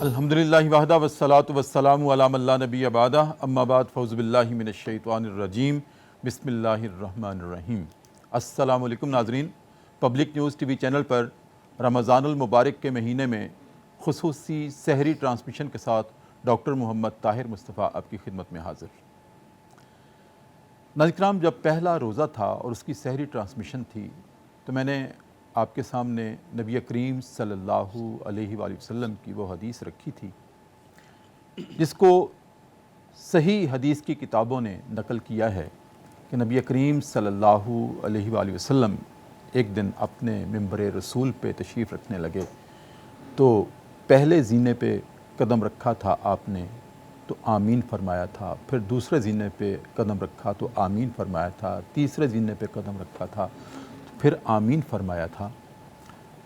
الحمدللہ وحدہ والصلاة والسلام علی من لا نبی بعدہ اما بعد فاعوذ باللہ من الشیطان الرجیم بسم اللہ الرحمن الرحیم۔ السلام علیکم ناظرین، پبلک نیوز ٹی وی چینل پر رمضان المبارک کے مہینے میں خصوصی سحری ٹرانسمیشن کے ساتھ ڈاکٹر محمد طاہر مصطفیٰ آپ کی خدمت میں حاضر۔ ناظرین کرام، جب پہلا روزہ تھا اور اس کی سحری ٹرانسمیشن تھی تو میں نے آپ کے سامنے نبی کریم صلی اللہ علیہ وآلہ وسلم کی وہ حدیث رکھی تھی جس کو صحیح حدیث کی کتابوں نے نقل کیا ہے کہ نبی کریم صلی اللہ علیہ وآلہ وسلم ایک دن اپنے ممبر رسول پہ تشریف رکھنے لگے تو پہلے زینے پہ قدم رکھا تھا آپ نے تو آمین فرمایا تھا، پھر دوسرے زینے پہ قدم رکھا تو آمین فرمایا تھا، تیسرے زینے پہ قدم رکھا تھا پھر آمین فرمایا تھا۔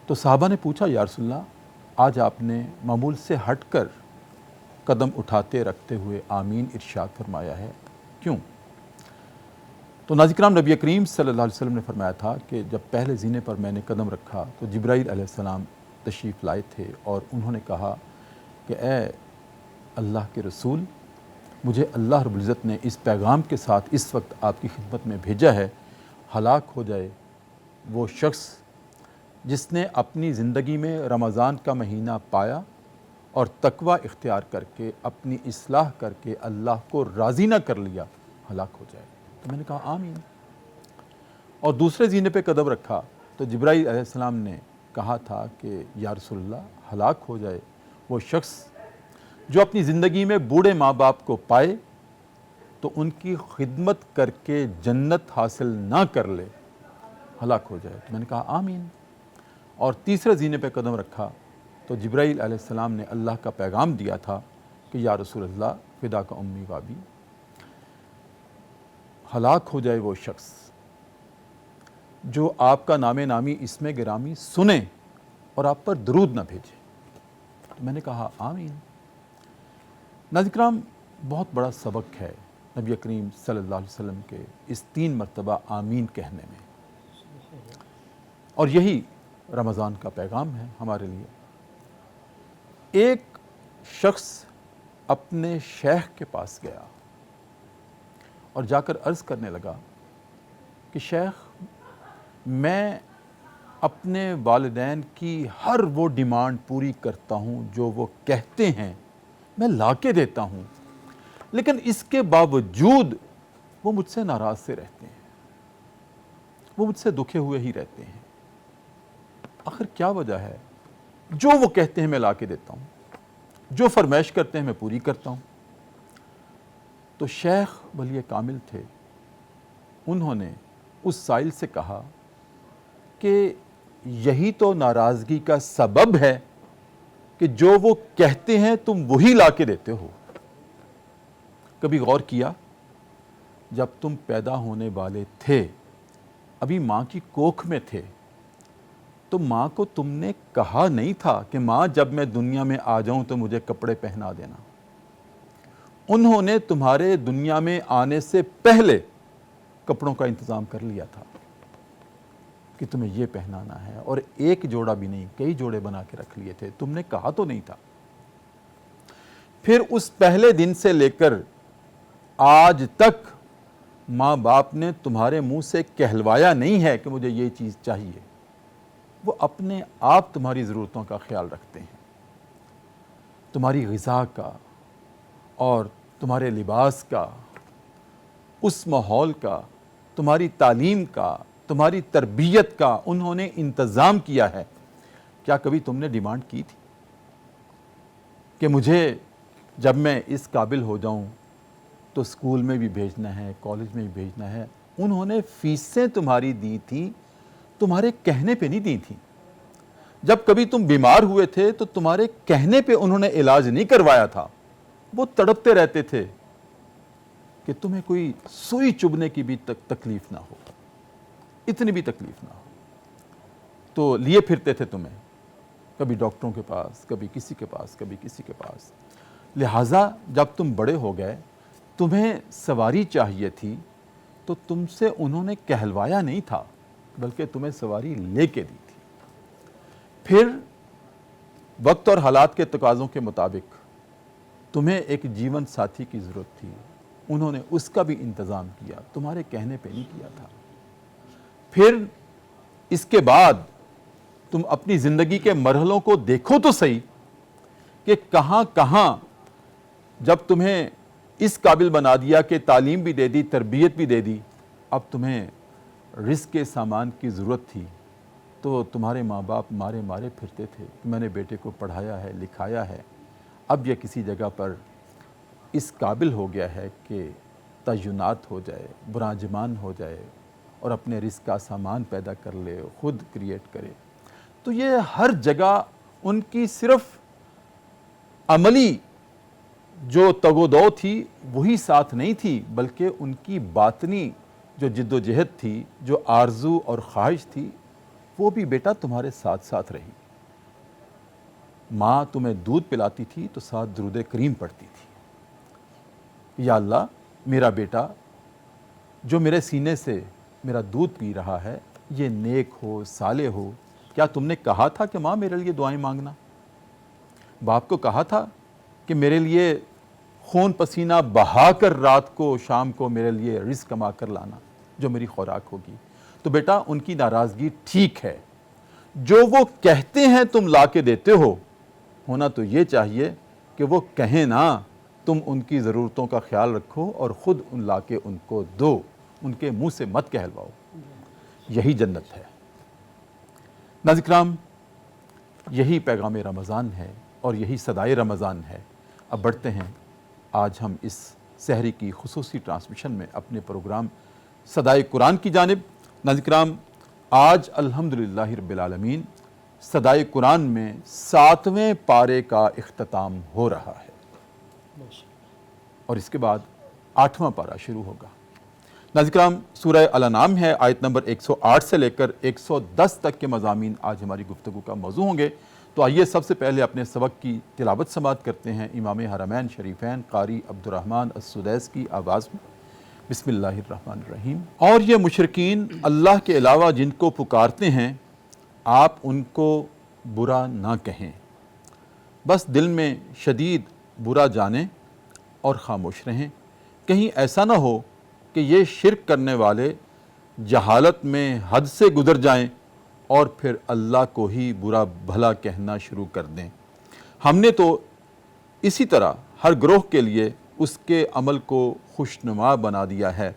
تو صحابہ نے پوچھا، یا رسول اللہ آج آپ نے معمول سے ہٹ کر قدم اٹھاتے رکھتے ہوئے آمین ارشاد فرمایا ہے، کیوں؟ تو ناظرین کرام، نبی کریم صلی اللہ علیہ وسلم نے فرمایا تھا کہ جب پہلے زینے پر میں نے قدم رکھا تو جبرائیل علیہ السلام تشریف لائے تھے اور انہوں نے کہا کہ اے اللہ کے رسول، مجھے اللہ رب العزت نے اس پیغام کے ساتھ اس وقت آپ کی خدمت میں بھیجا ہے، ہلاک ہو جائے وہ شخص جس نے اپنی زندگی میں رمضان کا مہینہ پایا اور تقوی اختیار کر کے اپنی اصلاح کر کے اللہ کو راضی نہ کر لیا، ہلاک ہو جائے۔ تو میں نے کہا آمین، اور دوسرے زینے پہ قدم رکھا تو جبرائیل علیہ السلام نے کہا تھا کہ یا رسول اللہ ہلاک ہو جائے وہ شخص جو اپنی زندگی میں بوڑھے ماں باپ کو پائے تو ان کی خدمت کر کے جنت حاصل نہ کر لے، ہلاک ہو جائے۔ تو میں نے کہا آمین، اور تیسرے زینے پہ قدم رکھا تو جبرائیل علیہ السلام نے اللہ کا پیغام دیا تھا کہ یا رسول اللہ فدا کا امی و ابی، ہلاک ہو جائے وہ شخص جو آپ کا نام نامی اسم گرامی سنے اور آپ پر درود نہ بھیجے۔ تو میں نے کہا آمین۔ ناظرین کرام، بہت بڑا سبق ہے نبی کریم صلی اللہ علیہ وسلم کے اس 3 مرتبہ آمین کہنے میں، اور یہی رمضان کا پیغام ہے ہمارے لیے۔ ایک شخص اپنے شیخ کے پاس گیا اور جا کر عرض کرنے لگا کہ شیخ، میں اپنے والدین کی ہر وہ ڈیمانڈ پوری کرتا ہوں جو وہ کہتے ہیں، میں لا کے دیتا ہوں، لیکن اس کے باوجود وہ مجھ سے ناراض سے رہتے ہیں، وہ مجھ سے دکھے ہوئے ہی رہتے ہیں۔ آخر کیا وجہ ہے؟ جو وہ کہتے ہیں میں لا کے دیتا ہوں، جو فرمائش کرتے ہیں میں پوری کرتا ہوں۔ تو شیخ ولی کامل تھے، انہوں نے اس سائل سے کہا کہ یہی تو ناراضگی کا سبب ہے کہ جو وہ کہتے ہیں تم وہی لا کے دیتے ہو۔ کبھی غور کیا، جب تم پیدا ہونے والے تھے، ابھی ماں کی کوکھ میں تھے، تو ماں کو تم نے کہا نہیں تھا کہ ماں جب میں دنیا میں آ جاؤں تو مجھے کپڑے پہنا دینا۔ انہوں نے تمہارے دنیا میں آنے سے پہلے کپڑوں کا انتظام کر لیا تھا کہ تمہیں یہ پہنانا ہے، اور ایک جوڑا بھی نہیں، کئی جوڑے بنا کے رکھ لیے تھے، تم نے کہا تو نہیں تھا۔ پھر اس پہلے دن سے لے کر آج تک ماں باپ نے تمہارے منہ سے کہلوایا نہیں ہے کہ مجھے یہ چیز چاہیے، وہ اپنے آپ تمہاری ضرورتوں کا خیال رکھتے ہیں، تمہاری غذا کا اور تمہارے لباس کا، اس ماحول کا، تمہاری تعلیم کا، تمہاری تربیت کا انہوں نے انتظام کیا ہے۔ کیا کبھی تم نے ڈیمانڈ کی تھی کہ مجھے جب میں اس قابل ہو جاؤں تو اسکول میں بھی بھیجنا ہے، کالج میں بھی بھیجنا ہے؟ انہوں نے فیسیں تمہاری دی تھیں، تمہارے کہنے پہ نہیں دی تھیں۔ جب کبھی تم بیمار ہوئے تھے تو تمہارے کہنے پہ انہوں نے علاج نہیں کروایا تھا، وہ تڑپتے رہتے تھے کہ تمہیں کوئی سوئی چبھنے کی بھی تکلیف نہ ہو، اتنی بھی تکلیف نہ ہو، تو لیے پھرتے تھے تمہیں، کبھی ڈاکٹروں کے پاس، کبھی کسی کے پاس، کبھی کسی کے پاس۔ لہٰذا جب تم بڑے ہو گئے، تمہیں سواری چاہیے تھی تو تم سے انہوں نے کہلوایا نہیں تھا بلکہ تمہیں سواری لے کے دی تھی۔ پھر وقت اور حالات کے تقاضوں کے مطابق تمہیں ایک جیون ساتھی کی ضرورت تھی، انہوں نے اس کا بھی انتظام کیا، تمہارے کہنے پہ نہیں کیا تھا۔ پھر اس کے بعد تم اپنی زندگی کے مرحلوں کو دیکھو تو صحیح کہ کہاں کہاں جب تمہیں اس قابل بنا دیا کہ تعلیم بھی دے دی، تربیت بھی دے دی، اب تمہیں رزق کے سامان کی ضرورت تھی تو تمہارے ماں باپ مارے مارے پھرتے تھے کہ میں نے بیٹے کو پڑھایا ہے، لکھایا ہے، اب یہ کسی جگہ پر اس قابل ہو گیا ہے کہ تعینات ہو جائے، براجمان ہو جائے اور اپنے رزق کا سامان پیدا کر لے، خود کریٹ کرے۔ تو یہ ہر جگہ ان کی صرف عملی جو تگ و دو تھی وہی ساتھ نہیں تھی، بلکہ ان کی باطنی جو جد و جہد تھی، جو آرزو اور خواہش تھی، وہ بھی بیٹا تمہارے ساتھ ساتھ رہی۔ ماں تمہیں دودھ پلاتی تھی تو ساتھ درود کریم پڑھتی تھی، یا اللہ میرا بیٹا جو میرے سینے سے میرا دودھ پی رہا ہے یہ نیک ہو، صالح ہو۔ کیا تم نے کہا تھا کہ ماں میرے لیے دعائیں مانگنا؟ باپ کو کہا تھا کہ میرے لیے خون پسینہ بہا کر رات کو شام کو میرے لیے رزق کما کر لانا جو میری خوراک ہوگی؟ تو بیٹا ان کی ناراضگی ٹھیک ہے، جو وہ کہتے ہیں تم لا کے دیتے ہو، ہونا تو یہ چاہیے کہ وہ کہیں نا، تم ان کی ضرورتوں کا خیال رکھو اور خود ان لا کے ان کو دو، ان کے منہ سے مت کہلواؤ۔ یہی جنت ہے۔ ناظرین کرام، یہی پیغام رمضان ہے اور یہی صدائے رمضان ہے۔ اب بڑھتے ہیں آج ہم اس سحری کی خصوصی ٹرانسمیشن میں اپنے پروگرام صدائے قرآن کی جانب۔ ناظرین کرام، آج الحمدللہ رب العالمین صدائے قرآن میں 7ویں پارے کا اختتام ہو رہا ہے اور اس کے بعد 8واں پارہ شروع ہوگا۔ ناظرین کرام، سورہ الانعام ہے، آیت نمبر 108 سے لے کر 110 تک کے مضامین آج ہماری گفتگو کا موضوع ہوں گے۔ تو آئیے سب سے پہلے اپنے سبق کی تلاوت سماعت کرتے ہیں امام حرمین شریفین قاری عبدالرحمن السدیس کی آواز میں۔ بسم اللہ الرحمن الرحیم۔ اور یہ مشرکین اللہ کے علاوہ جن کو پکارتے ہیں آپ ان کو برا نہ کہیں، بس دل میں شدید برا جانیں اور خاموش رہیں، کہیں ایسا نہ ہو کہ یہ شرک کرنے والے جہالت میں حد سے گزر جائیں اور پھر اللہ کو ہی برا بھلا کہنا شروع کر دیں۔ ہم نے تو اسی طرح ہر گروہ کے لیے اس کے عمل کو خوشنما بنا دیا ہے،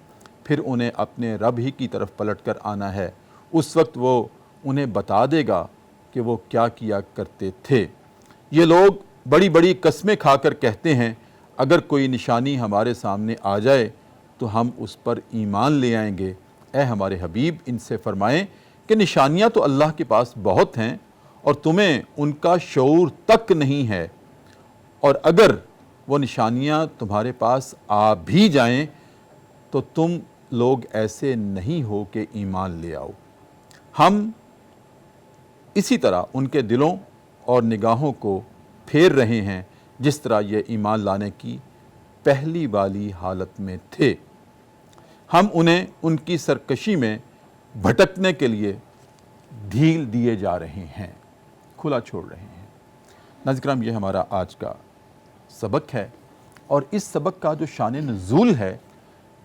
پھر انہیں اپنے رب ہی کی طرف پلٹ کر آنا ہے، اس وقت وہ انہیں بتا دے گا کہ وہ کیا کیا کرتے تھے۔ یہ لوگ بڑی بڑی قسمیں کھا کر کہتے ہیں اگر کوئی نشانی ہمارے سامنے آ جائے تو ہم اس پر ایمان لے آئیں گے۔ اے ہمارے حبیب ان سے فرمائیں کہ نشانیاں تو اللہ کے پاس بہت ہیں اور تمہیں ان کا شعور تک نہیں ہے، اور اگر وہ نشانیاں تمہارے پاس آ بھی جائیں تو تم لوگ ایسے نہیں ہو کہ ایمان لے آؤ۔ ہم اسی طرح ان کے دلوں اور نگاہوں کو پھیر رہے ہیں جس طرح یہ ایمان لانے کی پہلی والی حالت میں تھے۔ ہم انہیں ان کی سرکشی میں بھٹکنے کے لیے ڈھیل دیے جا رہے ہیں، کھلا چھوڑ رہے ہیں۔ ناظرین کرام، یہ ہمارا آج کا سبق ہے اور اس سبق کا جو شان نزول ہے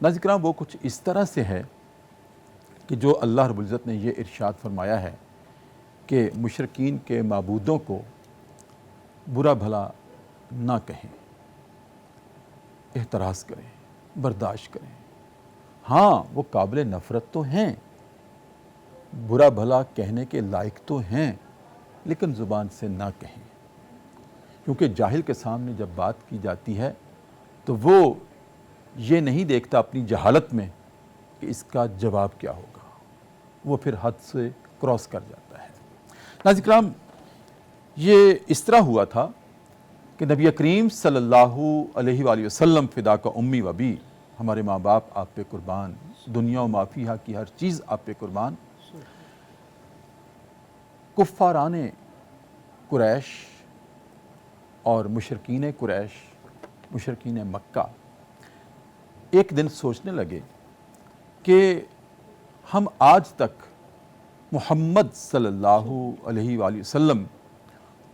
ناظرین کرام وہ کچھ اس طرح سے ہے کہ جو اللہ رب العزت نے یہ ارشاد فرمایا ہے کہ مشرکین کے معبودوں کو برا بھلا نہ کہیں، احتراز کریں، برداشت کریں۔ ہاں وہ قابل نفرت تو ہیں، برا بھلا کہنے کے لائق تو ہیں، لیکن زبان سے نہ کہیں، کیونکہ جاہل کے سامنے جب بات کی جاتی ہے تو وہ یہ نہیں دیکھتا اپنی جہالت میں کہ اس کا جواب کیا ہوگا، وہ پھر حد سے کراس کر جاتا ہے۔ ناظرین کرام، یہ اس طرح ہوا تھا کہ نبی کریم صلی اللہ علیہ وآلہ وسلم فدا کا امی و ابی، ہمارے ماں باپ آپ پہ قربان، دنیا و ما فیہا کی ہر چیز آپ پہ قربان، کفاران قریش اور مشرکین قریش، مشرکین مکہ ایک دن سوچنے لگے کہ ہم آج تک محمد صلی اللہ علیہ وآلہ وسلم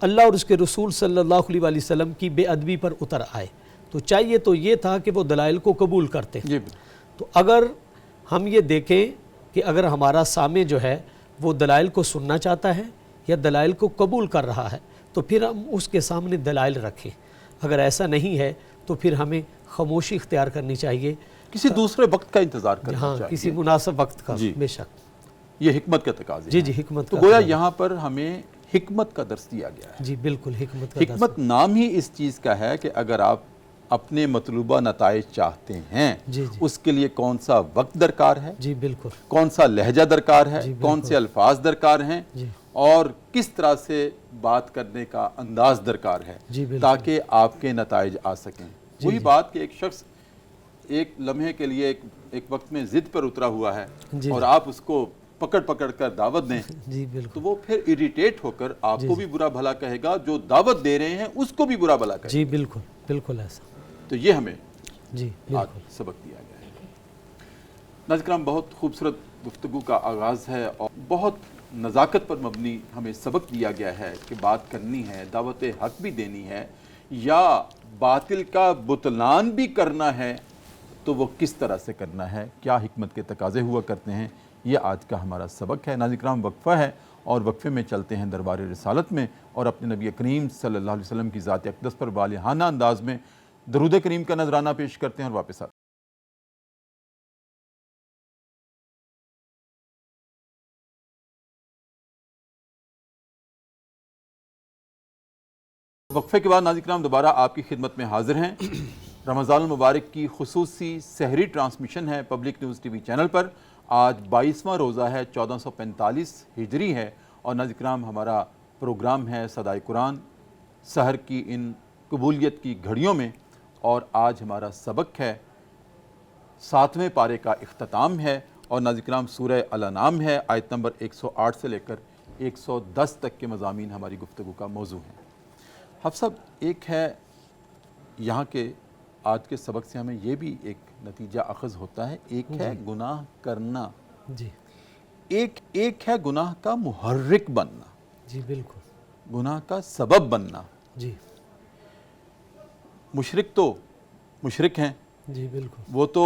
اللہ اور اس کے رسول صلی اللہ علیہ وسلم کی بے ادبی پر اتر آئے، تو چاہیے تو یہ تھا کہ وہ دلائل کو قبول کرتے۔ جی تو اگر ہم یہ دیکھیں کہ اگر ہمارا سامع جو ہے وہ دلائل کو سننا چاہتا ہے یا دلائل کو قبول کر رہا ہے تو پھر ہم اس کے سامنے دلائل رکھیں، اگر ایسا نہیں ہے تو پھر ہمیں خاموشی اختیار کرنی چاہیے، کسی دوسرے وقت کا انتظار کرنا ہاں چاہیے، کسی مناسب وقت کا، جی بے شک۔ یہ حکمت کا تقاضے جی ہیں۔ جی، حکمت تو کا گویا تقاضا۔ یہاں پر ہمیں حکمت کا درس دیا گیا ہے۔ جی بالکل، حکمت کا درس۔ حکمت نام ہی اس چیز کا ہے کہ اگر آپ اپنے مطلوبہ نتائج چاہتے ہیں، جی جی اس کے لیے کون سا وقت درکار ہے، جی بالکل، کون سا لہجہ درکار ہے، جی کون بالکل۔ سے الفاظ درکار ہیں، جی اور کس طرح سے بات کرنے کا انداز درکار ہے، جی بالکل۔ تاکہ آپ کے نتائج آ سکیں۔ وہی بات کہ ایک شخص ایک لمحے کے لیے ایک وقت میں ضد پر اترا ہوا ہے جی اور آپ اس کو پکڑ کر دعوت دیں جی تو بالکل، وہ پھر اریٹیٹ ہو کر آپ کو بھی برا بھلا کہے گا، جو دعوت دے رہے ہیں اس کو بھی برا بھلا کہے گا۔ جی بالکل، بالکل ایسا۔ تو یہ ہمیں جی آج بالکل۔ سبق دیا گیا ہے۔ ناظرین کرام، بہت خوبصورت گفتگو کا آغاز ہے اور بہت نزاکت پر مبنی ہمیں سبق دیا گیا ہے کہ بات کرنی ہے، دعوت حق بھی دینی ہے، یا باطل کا بطلان بھی کرنا ہے تو وہ کس طرح سے کرنا ہے، کیا حکمت کے تقاضے ہوا کرتے ہیں، یہ آج کا ہمارا سبق ہے۔ ناظرین کرام، وقفہ ہے اور وقفے میں چلتے ہیں دربار رسالت میں اور اپنے نبی کریم صلی اللہ علیہ وسلم کی ذات اقدس پر والہانہ انداز میں درود کریم کا نذرانہ پیش کرتے ہیں اور واپس آتے ہیں۔ وقفے کے بعد ناظرین کرام دوبارہ آپ کی خدمت میں حاضر ہیں۔ رمضان المبارک کی خصوصی سحری ٹرانسمیشن ہے پبلک نیوز ٹی وی چینل پر۔ آج 22واں روزہ ہے، 1445 ہجری ہے، اور ناظرین کرام ہمارا پروگرام ہے صدائے قرآن سحر کی ان قبولیت کی گھڑیوں میں، اور آج ہمارا سبق ہے 7ویں پارے کا اختتام ہے، اور ناظرین کرام سورہ الانعام ہے، آیت نمبر 108 سے لے کر 110 تک کے مضامین ہماری گفتگو کا موضوع ہیں۔ حافظ صاحب، ایک ہے یہاں کے آج کے سبق سے ہمیں یہ بھی ایک نتیجہ اخذ ہوتا ہے، ایک ہے گناہ کرنا، جی ایک ہے گناہ کا محرک بننا، جی بالکل، گناہ کا سبب بننا۔ جی مشرک تو مشرک ہیں، جی بالکل، وہ تو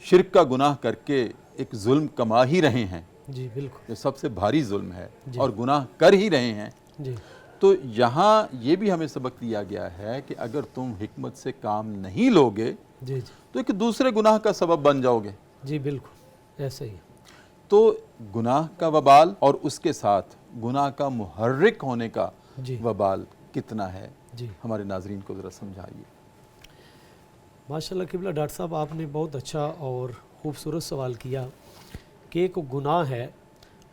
شرک کا گناہ کر کے ایک ظلم کما ہی رہے ہیں، جی بالکل، جو سب سے بھاری ظلم ہے، جی اور گناہ کر ہی رہے ہیں۔ جی تو یہاں یہ بھی ہمیں سبق دیا گیا ہے کہ اگر تم حکمت سے کام نہیں لوگے جی جی تو ایک دوسرے گناہ کا سبب بن جاؤ گے۔ جی بالکل ایسا ہی ہے۔ تو گناہ کا وبال اور اس کے ساتھ گناہ کا محرک ہونے کا جی وبال کتنا ہے، جی ہمارے ناظرین کو ذرا سمجھائیے۔ ماشاءاللہ قبلہ ڈاکٹر صاحب، آپ نے بہت اچھا اور خوبصورت سوال کیا کہ ایک گناہ ہے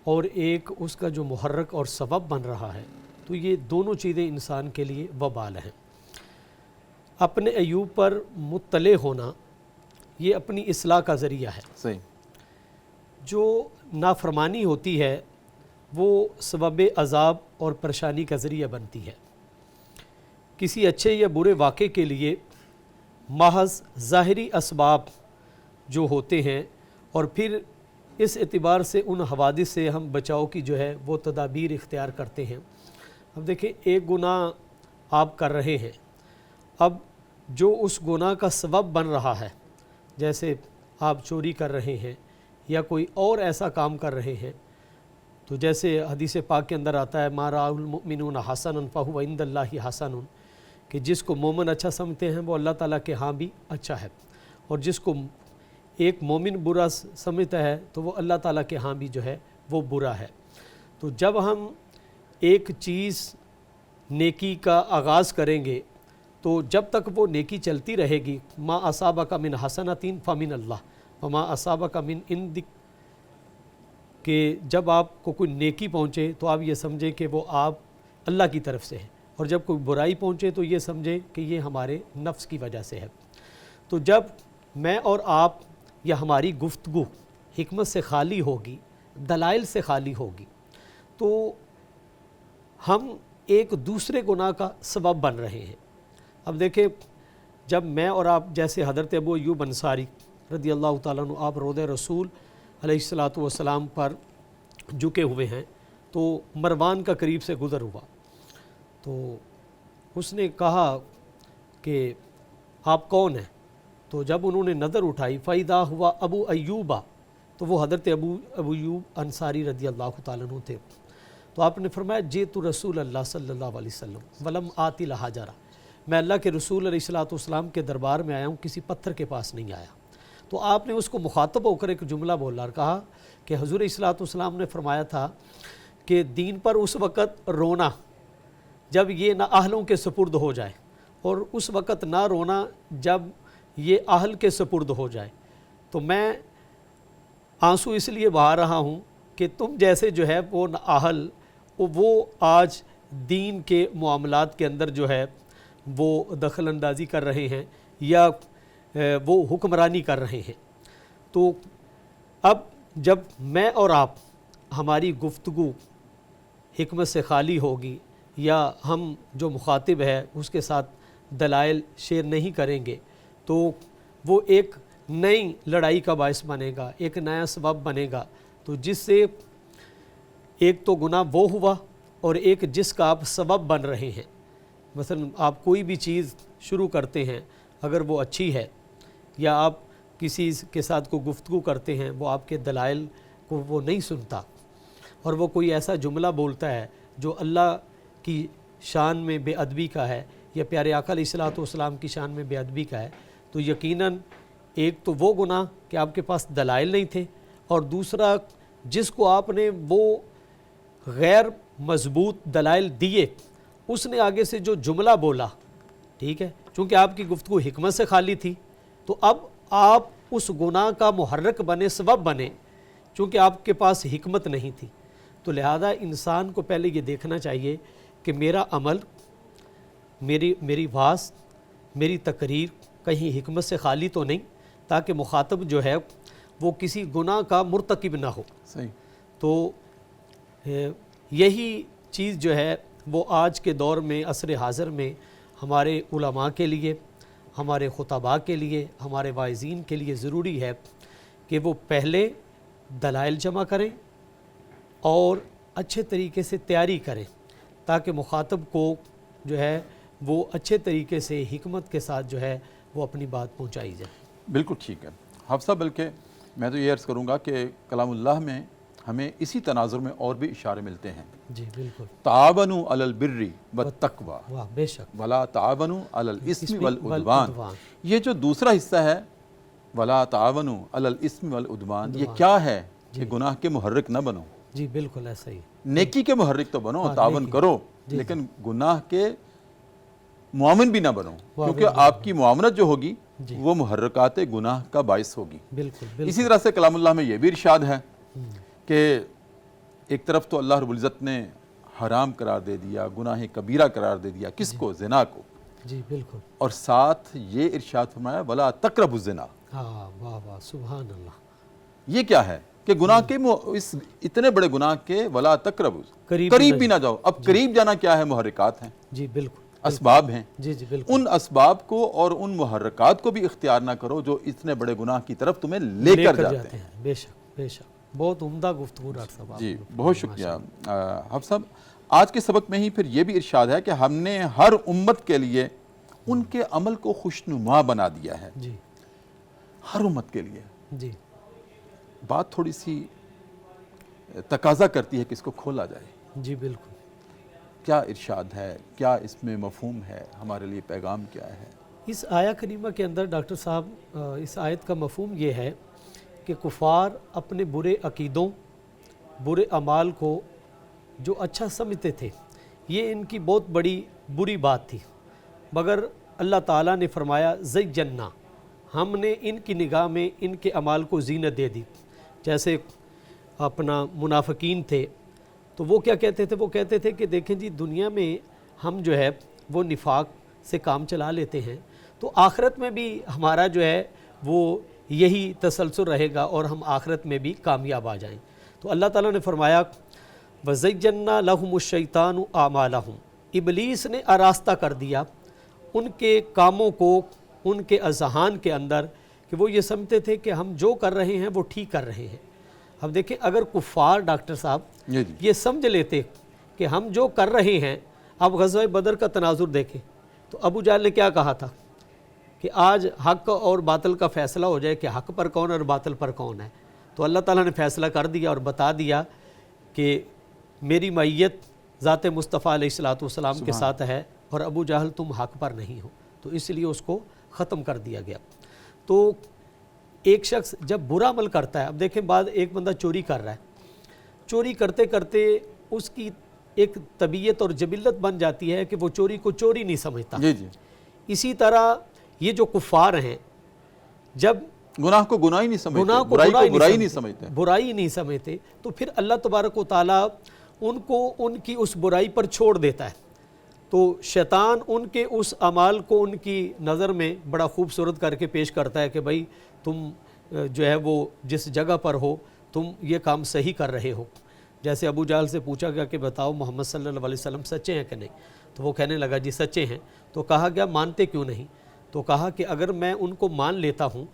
اور ایک اس کا جو محرک اور سبب بن رہا ہے، تو یہ دونوں چیزیں انسان کے لیے وبال ہیں۔ اپنے عیوب پر مطلع ہونا یہ اپنی اصلاح کا ذریعہ ہے۔ صحیح۔ جو نافرمانی ہوتی ہے وہ سبب عذاب اور پریشانی کا ذریعہ بنتی ہے۔ کسی اچھے یا برے واقعے کے لیے محض ظاہری اسباب جو ہوتے ہیں، اور پھر اس اعتبار سے ان حوادث سے ہم بچاؤ کی جو ہے وہ تدابیر اختیار کرتے ہیں۔ اب دیکھیں، ایک گناہ آپ کر رہے ہیں، اب جو اس گناہ کا سبب بن رہا ہے، جیسے آپ چوری کر رہے ہیں یا کوئی اور ایسا کام کر رہے ہیں، تو جیسے حدیث پاک کے اندر آتا ہے ما رأى المؤمنون حسنا فهو عند اللہ حسن، کہ جس کو مومن اچھا سمجھتے ہیں وہ اللہ تعالیٰ کے ہاں بھی اچھا ہے، اور جس کو ایک مومن برا سمجھتا ہے تو وہ اللہ تعالیٰ کے ہاں بھی جو ہے وہ برا ہے۔ تو جب ہم ایک چیز نیکی کا آغاز کریں گے تو جب تک وہ نیکی چلتی رہے گی، ما اصابک من حسنۃ فمن اللہ وما اصابک من عندک، کہ جب آپ کو کوئی نیکی پہنچے تو آپ یہ سمجھیں کہ وہ آپ اللہ کی طرف سے ہے، اور جب کوئی برائی پہنچے تو یہ سمجھیں کہ یہ ہمارے نفس کی وجہ سے ہے۔ تو جب میں اور آپ یا ہماری گفتگو حکمت سے خالی ہوگی، دلائل سے خالی ہوگی، تو ہم ایک دوسرے گناہ کا سبب بن رہے ہیں۔ اب دیکھیں، جب میں اور آپ جیسے حضرت ابو ایوب انصاری رضی اللہ تعالیٰ عنہ، آپ رود رسول علیہ الصلاۃ والسلام پر جھکے ہوئے ہیں، تو مروان کا قریب سے گزر ہوا، تو اس نے کہا کہ آپ کون ہیں؟ تو جب انہوں نے نظر اٹھائی فَإِذَا هُوَ ابو ایوبہ، تو وہ حضرت ابو ایوب انصاری رضی اللہ تعالیٰ عنہ تھے۔ تو آپ نے فرمایا جئت رسول اللہ صلی اللہ علیہ وسلم ولم آتی الحجرہ، میں اللہ کے رسول علیہ الصلوۃ والسلام کے دربار میں آیا ہوں، کسی پتھر کے پاس نہیں آیا۔ تو آپ نے اس کو مخاطب ہو کر ایک جملہ بولا اور کہا کہ حضور علیہ الصلوۃ والسلام نے فرمایا تھا کہ دین پر اس وقت رونا جب یہ نہ اہلوں کے سپرد ہو جائے، اور اس وقت نہ رونا جب یہ اہل کے سپرد ہو جائے۔ تو میں آنسو اس لیے بہا رہا ہوں کہ تم جیسے جو ہے وہ نہ اہل وہ آج دین کے معاملات کے اندر جو ہے وہ دخل اندازی کر رہے ہیں یا وہ حکمرانی کر رہے ہیں۔ تو اب جب میں اور آپ ہماری گفتگو حکمت سے خالی ہوگی یا ہم جو مخاطب ہے اس کے ساتھ دلائل شیئر نہیں کریں گے تو وہ ایک نئی لڑائی کا باعث بنے گا، ایک نیا سبب بنے گا، تو جس سے ایک تو گناہ وہ ہوا اور ایک جس کا آپ سبب بن رہے ہیں۔ مثلا آپ کوئی بھی چیز شروع کرتے ہیں، اگر وہ اچھی ہے یا آپ کسی کے ساتھ کوئی گفتگو کرتے ہیں، وہ آپ کے دلائل کو وہ نہیں سنتا اور وہ کوئی ایسا جملہ بولتا ہے جو اللہ کی شان میں بے ادبی کا ہے یا پیارے آقا علیہ الصلوۃ والسلام کی شان میں بے ادبی کا ہے، تو یقیناً ایک تو وہ گناہ کہ آپ کے پاس دلائل نہیں تھے، اور دوسرا جس کو آپ نے وہ غیر مضبوط دلائل دیے اس نے آگے سے جو جملہ بولا، ٹھیک ہے، چونکہ آپ کی گفتگو حکمت سے خالی تھی تو اب آپ اس گناہ کا محرک بنے، سبب بنے، چونکہ آپ کے پاس حکمت نہیں تھی۔ تو لہذا انسان کو پہلے یہ دیکھنا چاہیے کہ میرا عمل، میری واز، میری تقریر کہیں حکمت سے خالی تو نہیں، تاکہ مخاطب جو ہے وہ کسی گناہ کا مرتکب نہ ہو۔ صحیح۔ تو یہی چیز جو ہے وہ آج کے دور میں، عصر حاضر میں ہمارے علماء کے لیے، ہمارے خطباء کے لیے، ہمارے واعظین کے لیے ضروری ہے کہ وہ پہلے دلائل جمع کریں اور اچھے طریقے سے تیاری کریں تاکہ مخاطب کو جو ہے وہ اچھے طریقے سے حکمت کے ساتھ جو ہے وہ اپنی بات پہنچائی جائے۔ بالکل ٹھیک ہے حفصہ، بلکہ میں تو یہ عرض کروں گا کہ کلام اللہ میں ہمیں اسی تناظر میں اور بھی اشارے ملتے ہیں۔ جی بالکل۔ تعاونوا علی البر والتقوی واہ بے شک۔ ولا تعاونوا علی الاثم والعدوان، یہ جو دوسرا حصہ ہے ولا تعاونوا علی الاثم والعدوان، یہ کیا ہے کہ گناہ کے محرک نہ بنو۔ جی بالکل ایسا ہی، نیکی کے محرک تو بنو، تعاون کرو، لیکن گناہ کے معاون بھی نہ بنو، کیونکہ آپ کی معاونت جو ہوگی وہ محرکات گناہ کا باعث ہوگی۔ بالکل۔ اسی طرح سے کلام اللہ میں یہ بھی ارشاد ہے کہ ایک طرف تو اللہ رب العزت نے حرام قرار دے دیا، گناہ کبیرہ قرار دے دیا، کس کو؟ زنا کو، جی بالکل، اور ساتھ یہ ارشاد فرمایا ولا تقربوا الزنا۔ ہاں واہ واہ سبحان اللہ۔ یہ کیا ہے کہ گناہ کے اس اتنے بڑے گناہ کے ولا تقربوا، قریب بھی نہ جاؤ۔ اب قریب جانا کیا ہے؟ محرکات ہیں، جی بالکل، اسباب ہیں۔ جی جی بالکل، ان اسباب کو اور ان محرکات کو بھی اختیار نہ کرو جو اتنے بڑے گناہ کی طرف تمہیں لے کر جاتے ہیں۔ بے شک بے شک، بہت عمدہ گفتگو ڈاکٹر صاحب۔ جی بہت شکریہ حفص صاحب۔ آج کے سبق میں ہی پھر یہ بھی ارشاد ہے کہ ہم نے ہر امت کے لیے ان کے عمل کو خوشنما بنا دیا ہے، جی ہر امت کے لیے۔ جی بات تھوڑی سی تقاضا کرتی ہے کہ اس کو کھولا جائے۔ جی بالکل۔ کیا ارشاد ہے، کیا اس میں مفہوم ہے، ہمارے لیے پیغام کیا ہے؟ اس آیہ کریمہ کے اندر ڈاکٹر صاحب اس آیت کا مفہوم یہ ہے کہ کفار اپنے برے عقیدوں، برے اعمال کو جو اچھا سمجھتے تھے، یہ ان کی بہت بڑی بری بات تھی، مگر اللہ تعالیٰ نے فرمایا زینا، ہم نے ان کی نگاہ میں ان کے اعمال کو زینت دے دی۔ جیسے اپنا منافقین تھے تو وہ کیا کہتے تھے؟ وہ کہتے تھے کہ دیکھیں جی دنیا میں ہم جو ہے وہ نفاق سے کام چلا لیتے ہیں تو آخرت میں بھی ہمارا جو ہے وہ یہی تسلسل رہے گا اور ہم آخرت میں بھی کامیاب آ جائیں۔ تو اللہ تعالیٰ نے فرمایا وَزَيَّنَّا لَهُمُ الشَّيْطَانُ أَعْمَالَهُمْ، ابلیس نے آراستہ کر دیا ان کے کاموں کو ان کے اذہان کے اندر کہ وہ یہ سمجھتے تھے کہ ہم جو کر رہے ہیں وہ ٹھیک کر رہے ہیں۔ اب دیکھیں اگر کفار ڈاکٹر صاحب یہ سمجھ لیتے کہ ہم جو کر رہے ہیں اب غزوہ بدر کا تناظر دیکھیں تو ابو جہل نے کیا کہا تھا کہ آج حق اور باطل کا فیصلہ ہو جائے کہ حق پر کون اور باطل پر کون ہے. تو اللہ تعالیٰ نے فیصلہ کر دیا اور بتا دیا کہ میری معیت ذات مصطفیٰ علیہ الصلوۃ والسلام کے ساتھ ہے اور ابو جہل تم حق پر نہیں ہو. تو اس لیے اس کو ختم کر دیا گیا. تو ایک شخص جب برا عمل کرتا ہے, اب دیکھیں بعد ایک بندہ چوری کر رہا ہے, چوری کرتے کرتے اس کی ایک طبیعت اور جبلت بن جاتی ہے کہ وہ چوری کو چوری نہیں سمجھتا. اسی طرح یہ جو کفار ہیں جب گناہ کو گناہ ہی نہیں سمجھتے, برائی کو برائی نہیں سمجھتے, برائی نہیں سمجھتے, تو پھر اللہ تبارک و تعالیٰ ان کو ان کی اس برائی پر چھوڑ دیتا ہے. تو شیطان ان کے اس اعمال کو ان کی نظر میں بڑا خوبصورت کر کے پیش کرتا ہے کہ بھائی تم جو ہے وہ جس جگہ پر ہو تم یہ کام صحیح کر رہے ہو. جیسے ابو جہل سے پوچھا گیا کہ بتاؤ محمد صلی اللہ علیہ وسلم سچے ہیں کہ نہیں, تو وہ کہنے لگا جی سچے ہیں. تو کہا گیا مانتے کیوں نہیں؟ تو کہا کہ اگر میں ان کو مان لیتا ہوں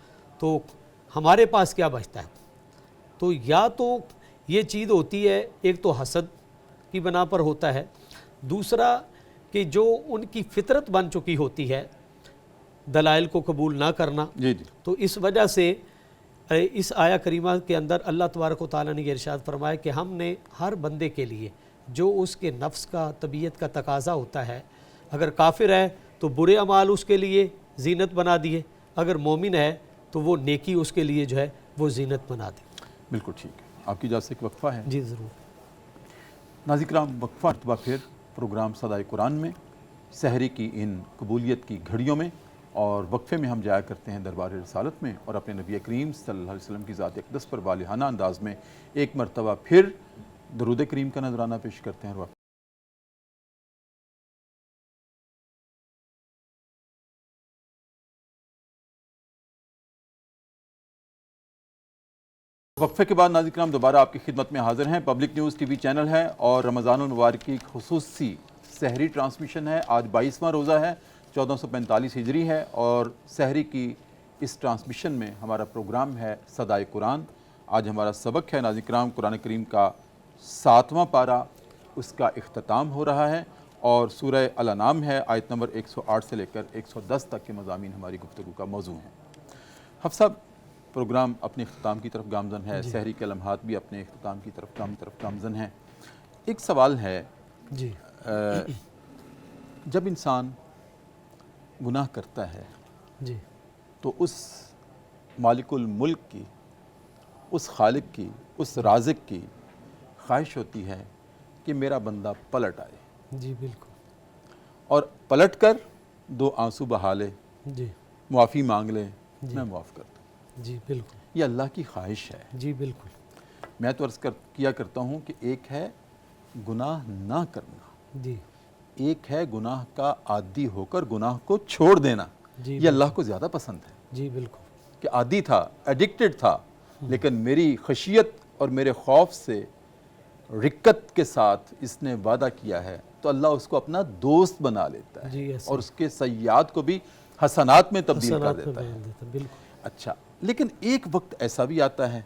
تو ہمارے پاس کیا بچتا ہے. تو یا تو یہ چیز ہوتی ہے, ایک تو حسد کی بنا پر ہوتا ہے, دوسرا کہ جو ان کی فطرت بن چکی ہوتی ہے دلائل کو قبول نہ کرنا. تو اس وجہ سے اس آیہ کریمہ کے اندر اللہ تبارک و تعالیٰ نے یہ ارشاد فرمایا کہ ہم نے ہر بندے کے لیے جو اس کے نفس کا طبیعت کا تقاضا ہوتا ہے, اگر کافر ہے تو برے اعمال اس کے لیے زینت بنا دیے, اگر مومن ہے تو وہ نیکی اس کے لیے جو ہے وہ زینت بنا دی. بالکل ٹھیک ہے. آپ کی اجازت سے ایک وقفہ ہے. جی ضرور. ناظرین کرام, وقفہ مرتبہ پھر پروگرام صدائے قرآن میں سحری کی ان قبولیت کی گھڑیوں میں, اور وقفے میں ہم جایا کرتے ہیں دربار رسالت میں اور اپنے نبی کریم صلی اللہ علیہ وسلم کی ذات اقدس پر والہانہ انداز میں ایک مرتبہ پھر درود کریم کا نذرانہ پیش کرتے ہیں. اور وقفے کے بعد ناظرین کرام دوبارہ آپ کی خدمت میں حاضر ہیں. پبلک نیوز ٹی وی چینل ہے اور رمضان المبارک کی خصوصی سحری ٹرانسمیشن ہے. آج 22واں روزہ ہے, 1445 ہجری ہے, اور سحری کی اس ٹرانسمیشن میں ہمارا پروگرام ہے صدائے قرآن. آج ہمارا سبق ہے ناظرین کرام قرآن کریم کا 7واں پارہ, اس کا اختتام ہو رہا ہے, اور سورہ الانعام ہے, آیت نمبر 108 سے لے کر 110 تک کے مضامین ہماری گفتگو کا موضوع ہیں. حفظ صاحب, پروگرام اپنے اختتام کی طرف گامزن ہے, سحری کے لمحات بھی اپنے اختتام کی طرف گامزن ہیں. ایک سوال ہے جی, جب انسان گناہ کرتا ہے جی, تو اس مالک الملک کی, اس خالق کی, اس رازق کی خواہش ہوتی ہے کہ میرا بندہ پلٹ آئے. جی بالکل. اور پلٹ کر 2 آنسو بہا لے, جی, معافی مانگ لے, میں معاف کر دوں. جی بالکل. یہ اللہ کی خواہش ہے. جی بالکل. میں تو عرض کیا کرتا ہوں کہ ایک ہے گناہ نہ کرنا, جی, ایک ہے گناہ کا عادی ہو کر گناہ کو چھوڑ دینا. جی یہ اللہ کو زیادہ پسند ہے. جی بالکل. کہ عادی تھا, ایڈکٹڈ تھا, لیکن میری خشیت اور میرے خوف سے رکت کے ساتھ اس نے وعدہ کیا ہے, تو اللہ اس کو اپنا دوست بنا لیتا ہے. جی ایسا. اور اس کے سیئات کو بھی حسنات میں تبدیل کر دیتا ہے. بالکل. اچھا, لیکن ایک وقت ایسا بھی آتا ہے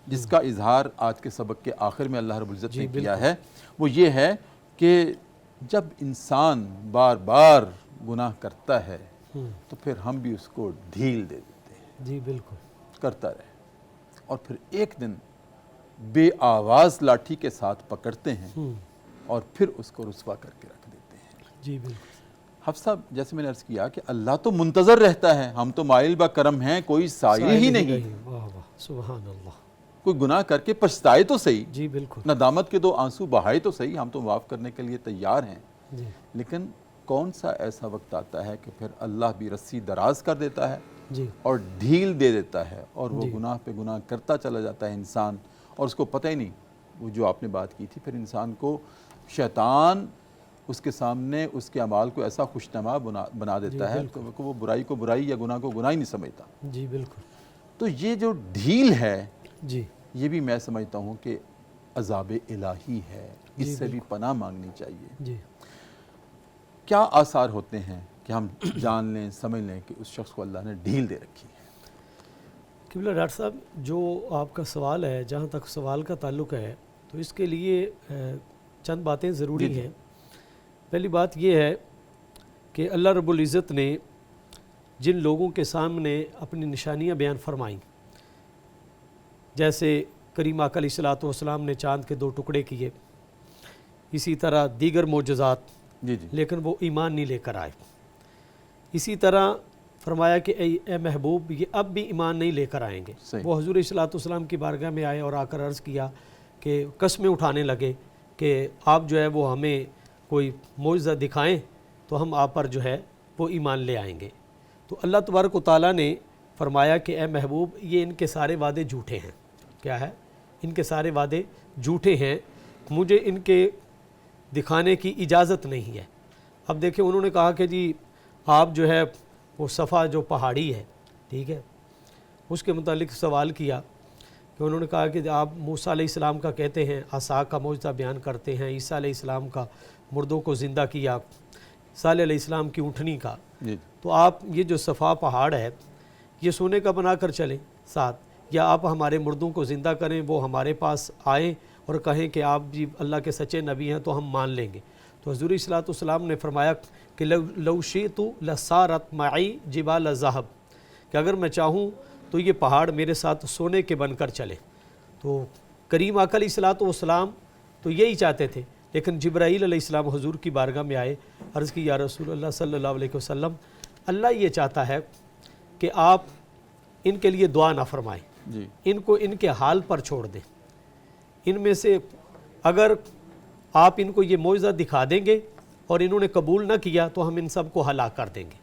جس کا اظہار آج کے سبق کے آخر میں اللہ رب العزت نے کیا ہے. وہ یہ ہے کہ جب انسان بار بار گناہ کرتا ہے تو پھر ہم بھی اس کو ڈھیل دے دیتے ہیں. جی بالکل. کرتا رہے, اور پھر ایک دن بے آواز لاٹھی کے ساتھ پکڑتے ہیں اور پھر اس کو رسوا کر کے رکھ دیتے ہیں. جی بالکل. حفظ صاحب, جیسے میں نے عرض کیا کہ اللہ تو منتظر رہتا ہے, ہم تو مائل با کرم ہیں, کوئی سائل ہی نہیں. واہ واہ, سبحان اللہ. کوئی گناہ کر کے پچھتائے تو صحیح, جی بالکل. ندامت کے 2 آنسو بہائے تو صحیح, ہم تو معاف کرنے کے لیے تیار ہیں. جی, لیکن کون سا ایسا وقت آتا ہے کہ پھر اللہ بھی رسی دراز کر دیتا ہے جی, اور ڈھیل دے دیتا ہے, اور وہ گناہ پہ گناہ کرتا چلا جاتا ہے انسان, اور اس کو پتہ ہی نہیں. وہ جو آپ نے بات کی تھی, پھر انسان کو شیطان اس کے سامنے اس کے اعمال کو ایسا خوشنما بنا دیتا ہے کہ وہ برائی کو برائی یا گناہ کو گناہ ہی نہیں سمجھتا. جی بالکل. تو یہ جو ڈھیل ہے, جی, یہ بھی میں سمجھتا ہوں کہ عذاب الہی ہے, اس سے بھی پناہ مانگنی چاہیے. جی, کیا آثار ہوتے ہیں کہ ہم جان لیں, سمجھ لیں کہ اس شخص کو اللہ نے ڈھیل دے رکھی ہے؟ قبلہ ڈاکٹر صاحب, جو آپ کا سوال ہے, جہاں تک سوال کا تعلق ہے, تو اس کے لیے چند باتیں ضروری ہیں. پہلی بات یہ ہے کہ اللہ رب العزت نے جن لوگوں کے سامنے اپنی نشانیاں بیان فرمائیں، جیسے کریم آقا علیہ الصلوۃ والسلام نے چاند کے 2 ٹکڑے کیے، اسی طرح دیگر معجزات، جی جی لیکن وہ ایمان نہیں لے کر آئے. اسی طرح فرمایا کہ اے محبوب یہ اب بھی ایمان نہیں لے کر آئیں گے. صحیح. وہ حضور علیہ الصلوۃ والسلام کی بارگاہ میں آئے اور آ کر عرض کیا کہ قسمیں اٹھانے لگے کہ آپ جو ہے وہ ہمیں کوئی معجزہ دکھائیں تو ہم آپ پر جو ہے وہ ایمان لے آئیں گے. تو اللہ تبارک و تعالیٰ نے فرمایا کہ اے محبوب یہ ان کے سارے وعدے جھوٹے ہیں. کیا ہے؟ ان کے سارے وعدے جھوٹے ہیں، مجھے ان کے دکھانے کی اجازت نہیں ہے. اب دیکھیں انہوں نے کہا کہ جی آپ جو ہے وہ صفا جو پہاڑی ہے، ٹھیک ہے، اس کے متعلق سوال کیا کہ انہوں نے کہا کہ آپ موسیٰ علیہ السلام کا کہتے ہیں، عصا کا معجزہ بیان کرتے ہیں، عیسیٰ علیہ السلام کا مردوں کو زندہ کیا، صالح علیہ السلام کی اونٹنی کا، جی تو آپ یہ جو صفا پہاڑ ہے یہ سونے کا بنا کر چلیں ساتھ، یا آپ ہمارے مردوں کو زندہ کریں، وہ ہمارے پاس آئیں اور کہیں کہ آپ جی اللہ کے سچے نبی ہیں تو ہم مان لیں گے. تو حضور صلی اللہ علیہ وسلم نے فرمایا کہ لو شئت لصارت معی جبال ذہب، کہ اگر میں چاہوں تو یہ پہاڑ میرے ساتھ سونے کے بن کر چلے. تو کریم آقا علیہ الصلوۃ والسلام تو یہی چاہتے تھے، لیکن جبرائیل علیہ السلام حضور کی بارگاہ میں آئے، عرض کی یا رسول اللہ صلی اللہ علیہ وسلم، اللہ یہ چاہتا ہے کہ آپ ان کے لیے دعا نہ فرمائیں، جی ان کو ان کے حال پر چھوڑ دیں. ان میں سے اگر آپ ان کو یہ معجزہ دکھا دیں گے اور انہوں نے قبول نہ کیا تو ہم ان سب کو ہلاک کر دیں گے،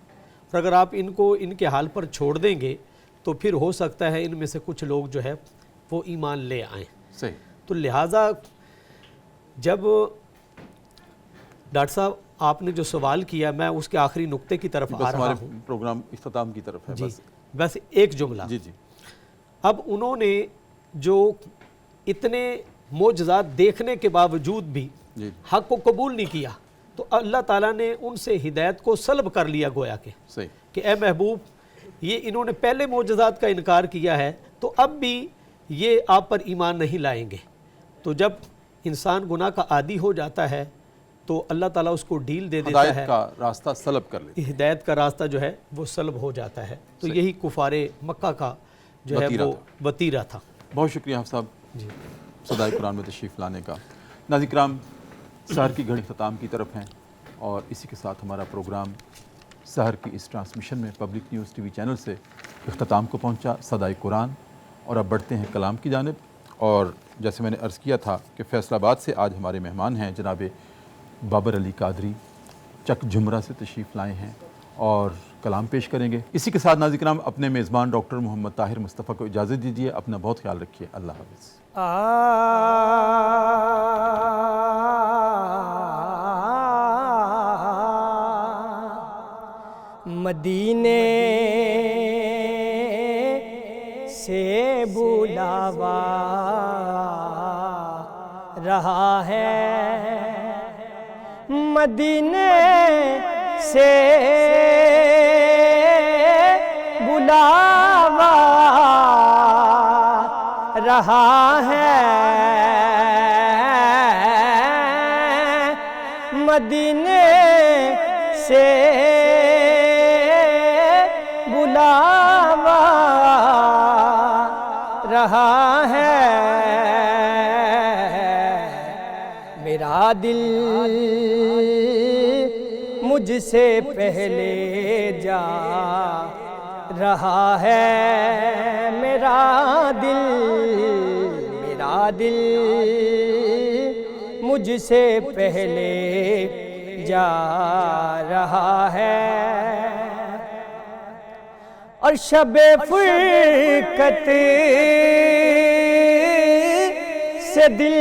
اور اگر آپ ان کو ان کے حال پر چھوڑ دیں گے تو پھر ہو سکتا ہے ان میں سے کچھ لوگ جو ہے وہ ایمان لے آئیں. صحیح. تو لہٰذا جب ڈاکٹر صاحب آپ نے جو سوال کیا، میں اس کے آخری نقطے کی طرف بس آ رہا ہمارے ہوں. پروگرام اختتام کی طرف ہے. جی بس بس ایک جملہ. جی جی اب انہوں نے جو اتنے معجزات دیکھنے کے باوجود بھی جی حق کو قبول نہیں کیا تو اللہ تعالیٰ نے ان سے ہدایت کو سلب کر لیا، گویا صحیح. کہ اے محبوب یہ انہوں نے پہلے معجزات کا انکار کیا ہے تو اب بھی یہ آپ پر ایمان نہیں لائیں گے. تو جب انسان گناہ کا عادی ہو جاتا ہے تو اللہ تعالیٰ اس کو ڈیل دے دیتا ہے، ہدایت کا راستہ سلب کر لیتے. ہدایت کا راستہ جو ہے وہ سلب ہو جاتا ہے. تو صحیح. یہی کفار مکہ کا جو ہے وتیرہ وہ تھا. وتیرہ تھا. بہت شکریہ حافظ صاحب جی صدائے قرآن میں تشریف لانے کا. ناظرین کرام، سحر کی گھڑی اختتام کی طرف ہیں اور اسی کے ساتھ ہمارا پروگرام سحر کی اس ٹرانسمیشن میں پبلک نیوز ٹی وی چینل سے اختتام کو پہنچا. صدائے قرآن. اور اب بڑھتے ہیں کلام کی جانب. اور جیسے میں نے عرض کیا تھا کہ فیصل آباد سے آج ہمارے مہمان ہیں جناب بابر علی قادری، چک جھمرہ سے تشریف لائے ہیں اور کلام پیش کریں گے. اسی کے ساتھ ناظرین کرام اپنے میزبان ڈاکٹر محمد طاہر مصطفیٰ کو اجازت دیجیے. اپنا بہت خیال رکھیے. اللہ حافظ. مدینے سے بلاوا رہا ہے، مدینے سے بلاوا رہا ہے، مدینے سے بلاوا رہا ہے. میرا دل مجھ سے پہلے جا رہا ہے، میرا دل مجھ سے پہلے جا رہا ہے. اور شب فرقت سے دل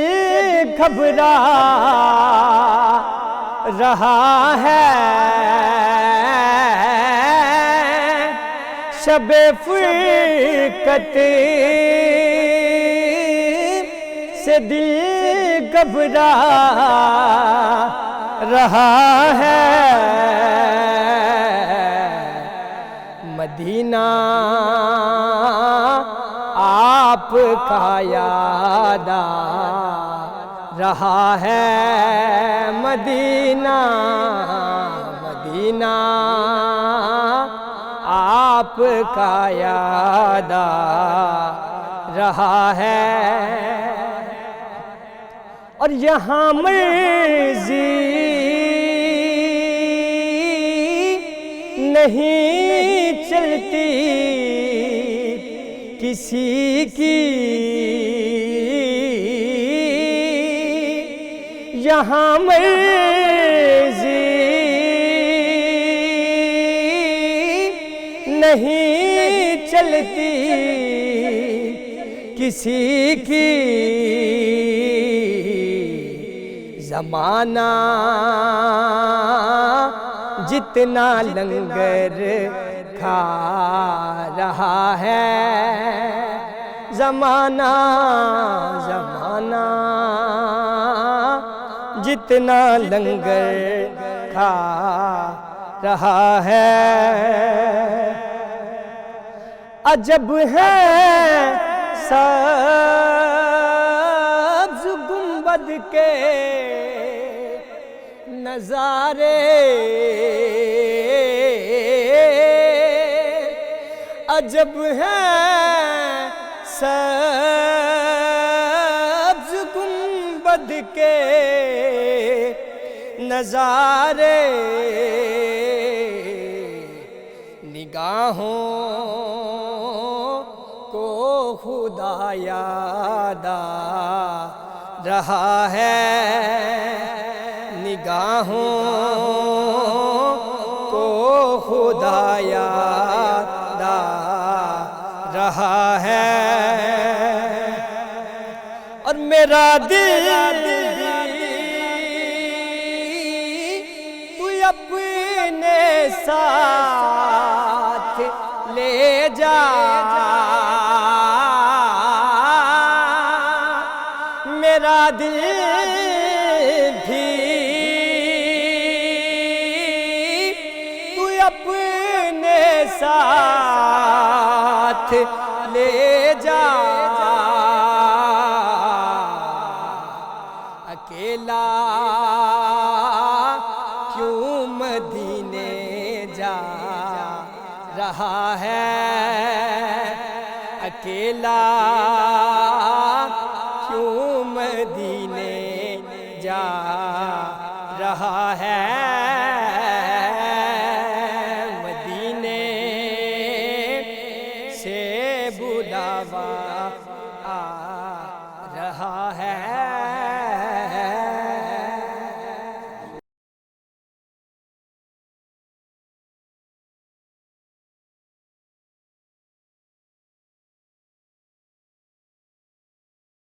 گھبرا رہا ہے، شب فرقت سے دل گھبرا رہا ہے. مدینہ آپ کا یاد آ رہا ہے مدینہ مدینہ آپ کا یاد آ رہا ہے اور یہاں مرضی نہیں چلتی کسی کی یہاں مرضی نہیں چلتی کسی کی زمانہ جتنا لنگر کھا رہا ہے زمانہ جتنا لنگر کھا رہا ہے عجب ہے سبز گنبد کے نظارے عجب ہے سبز گنبد کے نظارے نگاہوں کو خدا یاد آ رہا ہے نگاہوں کو خدا یاد آ رہا ہے اور میرا دل تو اپنے ساتھ لے جا میرا دل بھی تو اپنے ساتھ لے جا اکیلا کیوں مدینے جا رہا ہے اکیلا کیوں مدینے جا رہا ہے مدینے سے بلاوا آ رہا ہے